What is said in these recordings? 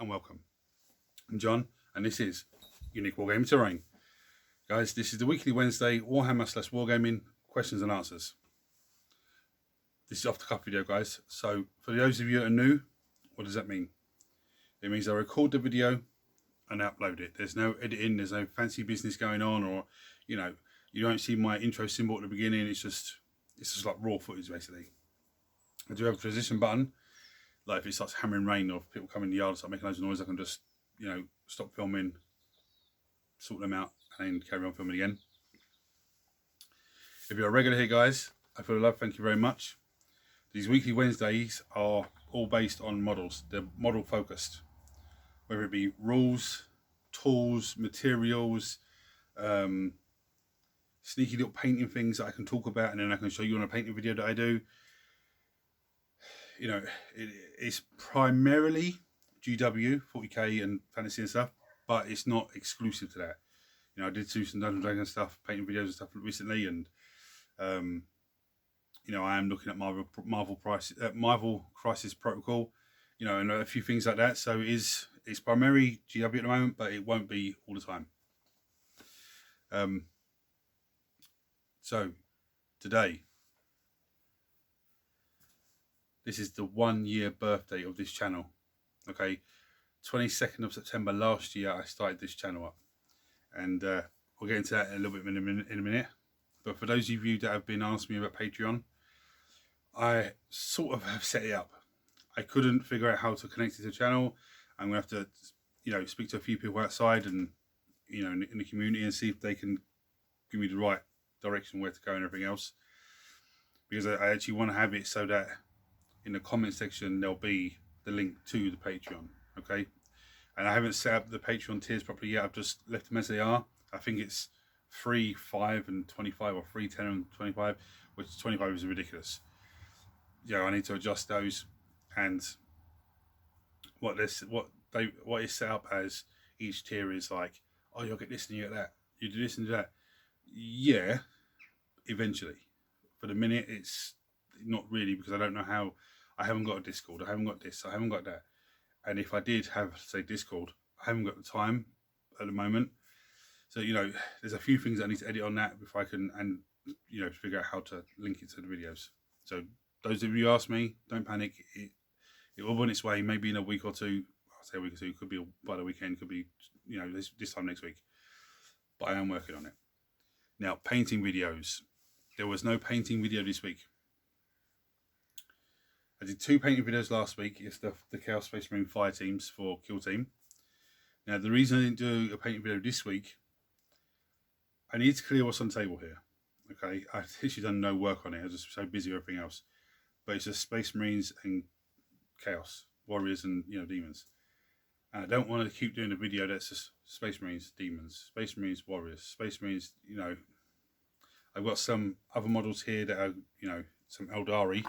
and welcome. I'm John, and this is Unique Wargaming Terrain. Guys, this is the weekly Wednesday Warhammer / Wargaming questions and answers. This is off the cuff video, guys. So for those of you that are new, what does that mean? It means I record the video and upload it. There's no editing, there's no fancy business going on, or you don't see my intro symbol at the beginning. It's just like raw footage basically. I do have a transition button. Like if it starts hammering rain or if people come in the yard and start making loads of noise, I can just, stop filming, sort them out, and then carry on filming again. If you're a regular here, guys, I feel love, thank you very much. These weekly Wednesdays are all based on models. They're model focused, whether it be rules, tools, materials, sneaky little painting things that I can talk about, and then I can show you on a painting video that I do. It's primarily GW, 40k and fantasy and stuff, but it's not exclusive to that. I did do some Dungeons and Dragons stuff, painting videos and stuff recently, and I am looking at Marvel Crisis Protocol, and a few things like that. So it's primarily GW at the moment, but it won't be all the time. So today, this is the 1 year birthday of this channel. Okay, 22nd of September last year I started this channel up, and we'll get into that in a little bit in a minute. But for those of you that have been asking me about Patreon, I sort of have set it up. I couldn't figure out how to connect it to the channel. I'm gonna have to, speak to a few people outside and in the community and see if they can give me the right direction where to go and everything else. Because I actually want to have it so that in the comment section there'll be the link to the Patreon. Okay, and I haven't set up the Patreon tiers properly yet. I've just left them as they are. I think it's 3, 5 and 25, or 3, 10 and 25, which 25 is ridiculous. I need to adjust those. And what is set up as each tier is like, oh, you'll get this and you get that, you do this and do that. Yeah, eventually. For the minute it's not really, because I don't know how. I haven't got a Discord, I haven't got this, I haven't got that. And if I did have, say, Discord, I haven't got the time at the moment. So, there's a few things that I need to edit on that before I can, and, figure out how to link it to the videos. So those of you who ask me, don't panic. It will be on its way, maybe in a week or two. I'll say a week or two, could be by the weekend, could be, this time next week. But I am working on it. Now, painting videos. There was no painting video this week. I did 2 painting videos last week. It's the Chaos Space Marine fire teams for Kill Team. Now, the reason I didn't do a painting video this week, I need to clear what's on the table here. Okay, I've actually done no work on it. I was just so busy with everything else. But it's just Space Marines and Chaos Warriors and demons. And I don't want to keep doing a video that's just Space Marines, demons, Space Marines, Warriors, Space Marines. I've got some other models here that are some Eldari.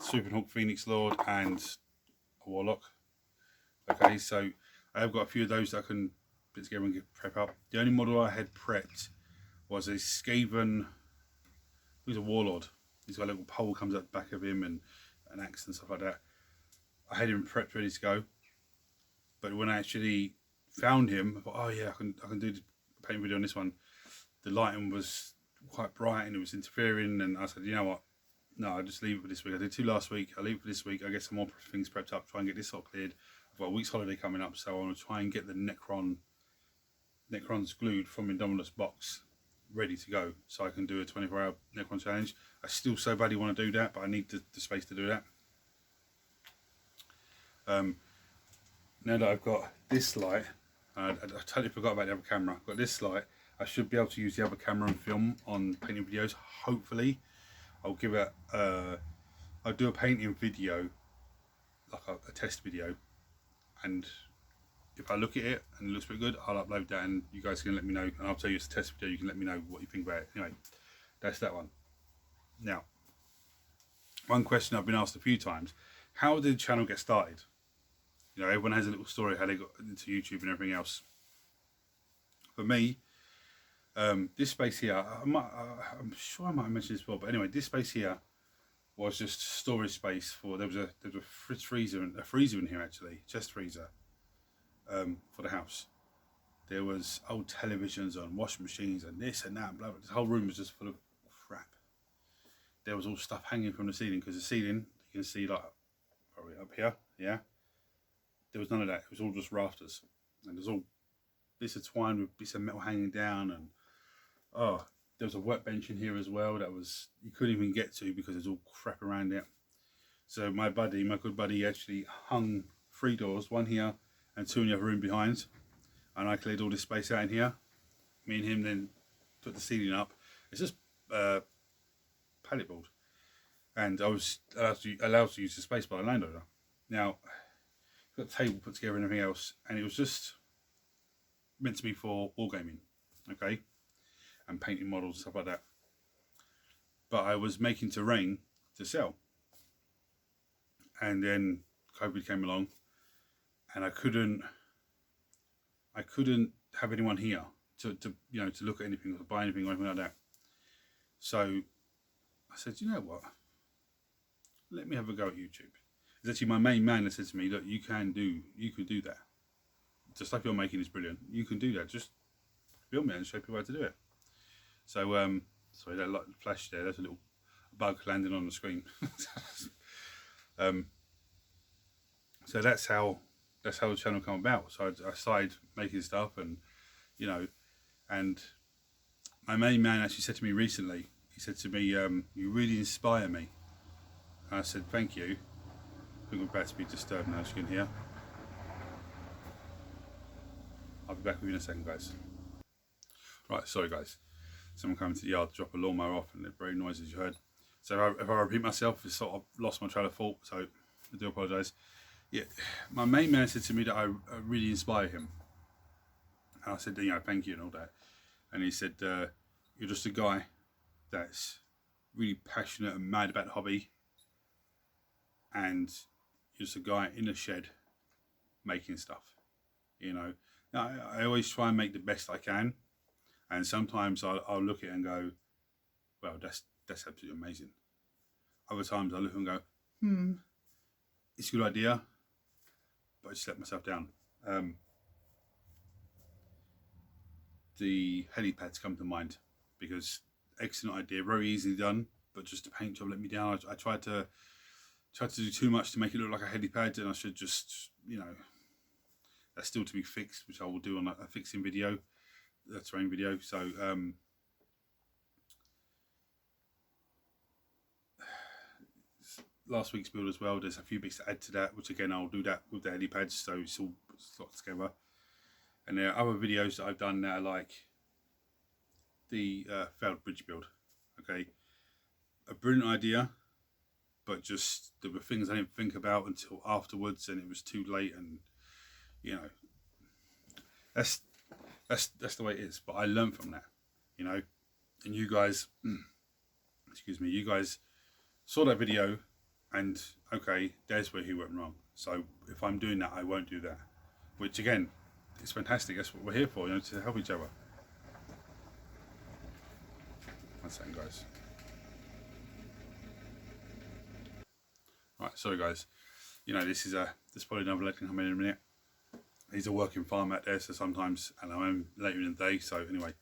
Super Hawk, Phoenix Lord, and a Warlock. Okay, so I have got a few of those that I can put together and prep up. The only model I had prepped was a Skaven, who's a Warlord. He's got a little pole comes up the back of him and an axe and stuff like that. I had him prepped, ready to go. But when I actually found him, I thought, oh yeah, I can do the painting video on this one. The lighting was quite bright and it was interfering, and I said, you know what? No, I'll just leave it for this week. I did 2 last week. I'll leave it for this week. I get some more things prepped up, try and get this all cleared. I've got a week's holiday coming up, so I want to try and get the Necrons glued from Indominus box ready to go, so I can do a 24-hour Necron challenge. I still so badly want to do that, but I need the space to do that. Now that I've got this light, I totally forgot about the other camera. I've got this light. I should be able to use the other camera and film on painting videos, hopefully. I'll give it, I'll do a painting video, like a test video, and if I look at it and it looks pretty good, I'll upload that and you guys can let me know, and I'll tell you it's a test video, you can let me know what you think about it. Anyway, that's that one. Now, one question I've been asked a few times, how did the channel get started? Everyone has a little story how they got into YouTube and everything else. For me, this space here, I'm sure I might have mentioned this before, but anyway, this space here was just storage space for, there was a freezer in here actually, chest freezer, for the house. There was old televisions on, washing machines and this and that, blah, blah. The whole room was just full of crap. There was all stuff hanging from the ceiling, because the ceiling, you can see like probably up here, yeah. There was none of that. It was all just rafters, and there's all bits of twine with bits of metal hanging down, and oh, there was a workbench in here as well that was, you couldn't even get to because there's all crap around it. So my good buddy, actually hung 3 doors, one here and 2 in the other room behind, and I cleared all this space out in here. Me and him then put the ceiling up. It's just pallet board, and I was allowed to use the space by the landowner. Now, got a table put together and everything else, and it was just meant to be for wargaming, okay, and painting models and stuff like that. But I was making terrain to sell, and then COVID came along, and I couldn't have anyone here to you know, to look at anything or buy anything or anything like that. So I said, you know what? Let me have a go at YouTube. It's actually my main man that said to me, look, you can do that. The stuff you're making is brilliant. You can do that. Just film it and show people how to do it. So sorry, that light flash there. There's a little bug landing on the screen. So that's how the channel came about. So I started making stuff, and you know, and my main man actually said to me recently. He said to me, "You really inspire me." And I said, "Thank you." I think we're about to be disturbed now, as you can hear. I'll be back with you in a second, guys. Right, sorry guys. Someone came to the yard to drop a lawnmower off, and they're very noisy, as you heard. So if I repeat myself, it's sort of lost my train of thought, so I do apologise. Yeah, my main man said to me that I really inspire him. And I said, you know, thank you and all that. And he said, you're just a guy that's really passionate and mad about the hobby, and you're just a guy in a shed making stuff, you know. Now, I always try and make the best I can, and sometimes I'll look at it and go, well, that's absolutely amazing. Other times I look and go, it's a good idea, but I just let myself down. The helipads come to mind, because excellent idea, very easily done, but just the paint job let me down. I tried to do too much to make it look like a helipad, and I should just, you know, that's still to be fixed, which I will do on a fixing video, a terrain video. So last week's build as well, there's a few bits to add to that, which again I'll do that with the helipads, so it's all slot together. And there are other videos that I've done now, like the failed bridge build. Okay, a brilliant idea, but just there were things I didn't think about until afterwards, and it was too late, and you know, that's the way it is. But I learned from that, you know. And you guys, excuse me, you guys saw that video, and okay, there's where he went wrong. So if I'm doing that, I won't do that. Which again, it's fantastic. That's what we're here for, you know, to help each other. One second, guys. Right, sorry guys. You know, there's probably another legend coming in a minute. He's a working farm out there, so sometimes, and I'm later in the day, so anyway.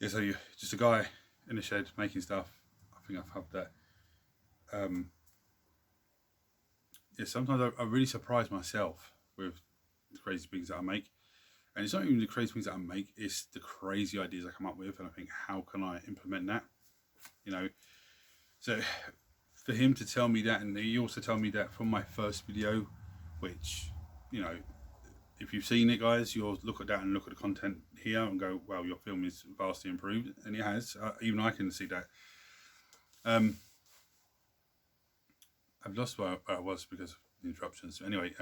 Yeah, so you're just a guy in the shed making stuff. I think I've had that. Yeah, sometimes I really surprise myself with the crazy things that I make. And it's not even the crazy things that I make, it's the crazy ideas I come up with, and I think, how can I implement that? You know, so for him to tell me that, and he also told me that from my first video, which, you know, if you've seen it, guys, you'll look at that and look at the content here and go, well, your film is vastly improved, and it has. Even I can see that. I've lost where I was because of the interruptions. Anyway,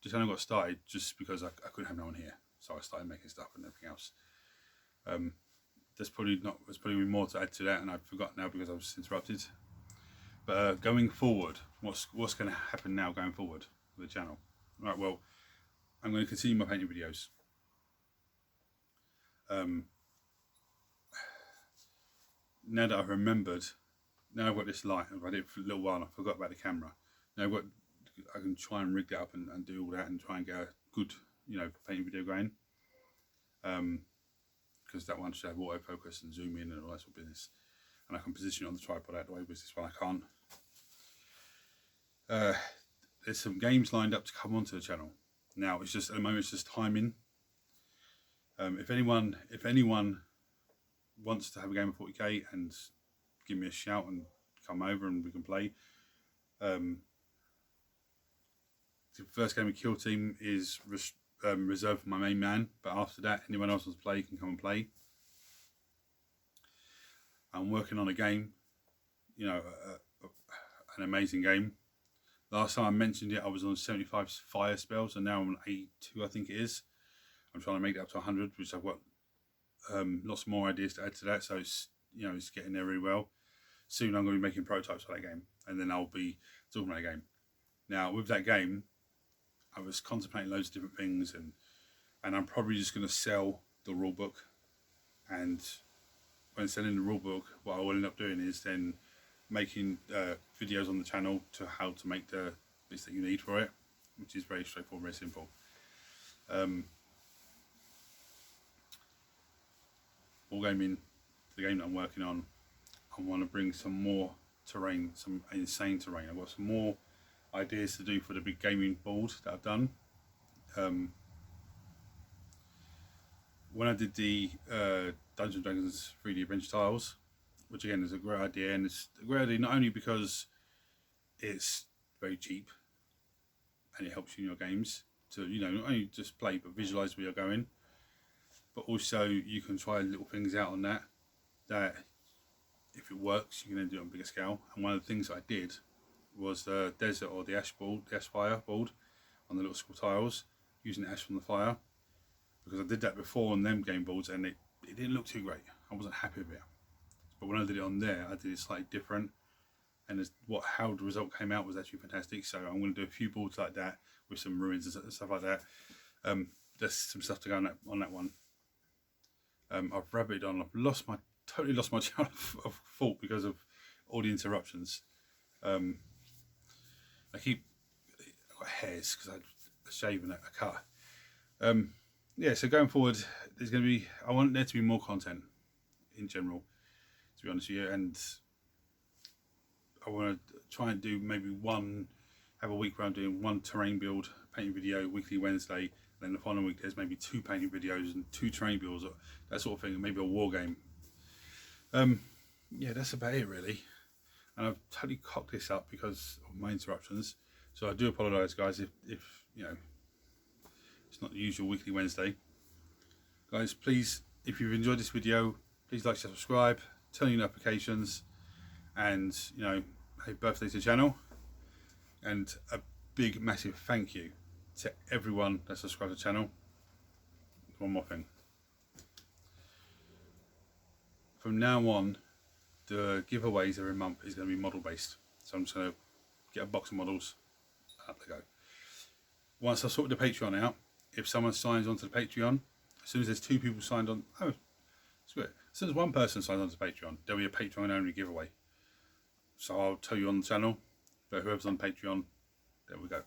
just only got started just because I couldn't have no one here, so I started making stuff and everything else. There's probably more to add to that, and I've forgotten now because I was interrupted. But going forward, what's going to happen now going forward with the channel? Right, well, I'm going to continue my painting videos. Now that I've remembered Now I've got this light. I did it for a little while and I forgot about the camera. Now I can try and rig that up and do all that and try and get a good, you know, painting video going. Because that one should have autofocus and zoom in and all that sort of business. And I can position it on the tripod out the way, but this one I can't. There's some games lined up to come onto the channel. Now it's just at the moment it's just timing. If anyone wants to have a game of 40k and give me a shout and come over and we can play. The first game of Kill Team is reserved for my main man, but after that anyone else wants to play can come and play. I'm working on a game, you know, an amazing game. Last time I mentioned it I was on 75 fire spells and now I'm on 82 I think it is. I'm trying to make that up to 100, which I've got lots more ideas to add to that, so it's, you know, it's getting there really well. Soon I'm going to be making prototypes for that game and then I'll be talking about that game. Now with that game I was contemplating loads of different things and I'm probably just going to sell the rulebook, and when selling the rulebook what I will end up doing is then making videos on the channel to how to make the bits that you need for it, which is very straightforward, very simple. Wargaming, the game that I'm working on, I want to bring some more terrain, some insane terrain. I've got some more ideas to do for the big gaming board that I've done. When I did the Dungeons & Dragons 3D Adventure tiles, which again is a great idea, and it's a great idea not only because it's very cheap and it helps you in your games to, you know, not only just play but visualize where you're going, but also you can try little things out on that if it works you can then do it on a bigger scale. And one of the things I did was the desert or the ash fire board on the little school tiles using ash from the fire, because I did that before on them game boards and it didn't look too great. I wasn't happy with it, but when I did it on there I did it slightly different, and how the result came out was actually fantastic. So I'm going to do a few boards like that with some ruins and stuff like that. There's some stuff to go on that one. I've rabbited on. I've totally lost my channel of thought because of all the interruptions. I've got hairs because I shave and I cut. Yeah, so going forward, there's going to be. I want there to be more content in general, to be honest with you, and I want to try and do maybe have a week where I'm doing one terrain build, painting video, weekly Wednesday. Then the following week there's maybe 2 painting videos and 2 terrain builds, that sort of thing, and maybe a war game. Yeah, that's about it really. And I've totally cocked this up because of my interruptions. So I do apologise, guys, if you know it's not the usual weekly Wednesday. Guys, please, if you've enjoyed this video, please like, share, subscribe, turn on your notifications, and you know, happy birthday to the channel. And a big, massive thank you to everyone that subscribed to the channel. One more thing. From now on, the giveaways every month is going to be model based. So I'm just going to get a box of models, up they go. Once I've sorted the Patreon out, if someone signs onto the Patreon, as soon as there's 2 people signed on, oh, screw it. As soon as 1 person signs onto Patreon, there'll be a Patreon only giveaway. So I'll tell you on the channel, but whoever's on Patreon, there we go.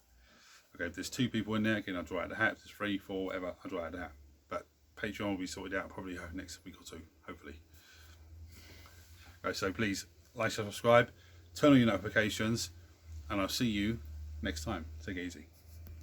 Okay, if there's 2 people in there, again, I'll draw out the hat. If there's 3, 4, whatever, I'll draw out the hat. But Patreon will be sorted out probably next week or 2, hopefully. Okay, so please like, subscribe, turn on your notifications, and I'll see you next time. Take it easy.